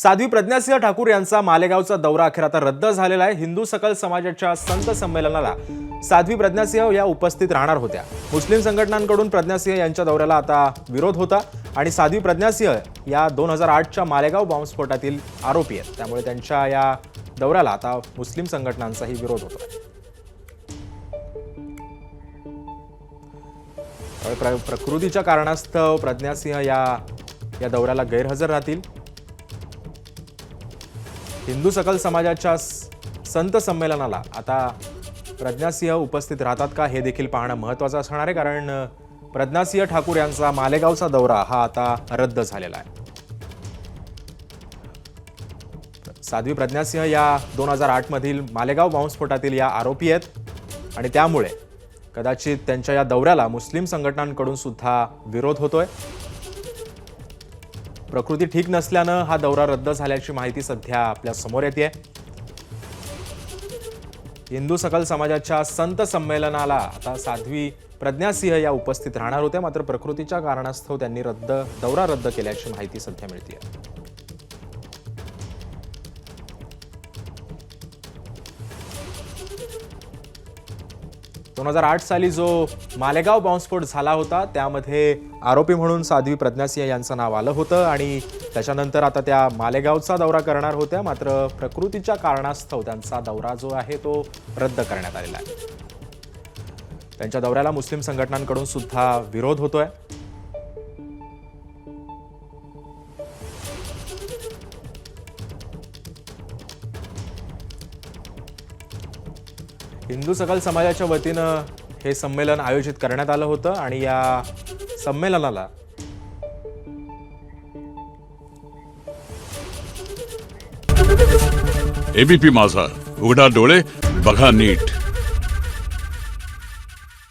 साध्वी प्रज्ञासिंह ठाकूर यांचा मालेगावचा दौरा अखेर आता रद्द झालेला आहे। हिंदू सकल समाजाच्या संत संमेलनाला साध्वी प्रज्ञासिंह या उपस्थित राहणार होत्या। मुस्लिम संघटनांकडून प्रज्ञासिंह यांच्या दौऱ्याला आता विरोध होता आणि साध्वी प्रज्ञासिंह या 2008च्या मालेगाव बॉम्बस्फोटातील आरोपी आहेत। त्यामुळे त्यांच्या या दौऱ्याला आता मुस्लिम संघटनांचाही विरोध होतोय। प्रकृतीच्या कारणास्तव प्रज्ञासिंह या दौऱ्याला गैरहजर राहतील। हिंदू सकल समाजाच्या संत संमेलनाला आता प्रज्ञासिंह उपस्थित राहतात का हे देखील पाहणं महत्त्वाचं असणार आहे, कारण प्रज्ञासिंह ठाकूर यांचा मालेगावचा दौरा हा आता रद्द झालेला आहे। साध्वी प्रज्ञासिंह या 2008 मधील मालेगाव बॉम्बस्फोटातील या आरोपी आहेत आणि त्यामुळे कदाचित त्यांच्या या दौऱ्याला मुस्लिम संघटनांकडून सुद्धा विरोध होतोय। प्रकृती ठीक नसल्यानं हा दौरा रद्द झाल्याची माहिती सध्या आपल्या समोर येते। हिंदू सकल समाजाच्या संत संमेलनाला आता साध्वी प्रज्ञासिंह या उपस्थित राहणार होत्या, मात्र प्रकृतीच्या कारणास्तव त्यांनी दौरा रद्द केल्याची माहिती सध्या मिळते। 2008 साली जो मालेगाव बॉम्बस्फोट झाला होता त्यामध्ये आरोपी म्हणून साध्वी प्रज्ञासिंह यांचं नाव आलं होतं आणि त्याच्यानंतर आता त्या मालेगावचा दौरा करणार होत्या, मात्र प्रकृतीच्या कारणास्तव त्यांचा दौरा जो आहे तो रद्द करण्यात आलेला आहे। त्यांच्या दौऱ्याला मुस्लिम संघटनांकडून सुद्धा विरोध होतोय। हिंदू सकल समाजाच्या वतीनं हे संमेलन आयोजित करण्यात आलं होतं आणि या संमेलनाला एबीपी माझा, उघडा डोळे बघा नीट।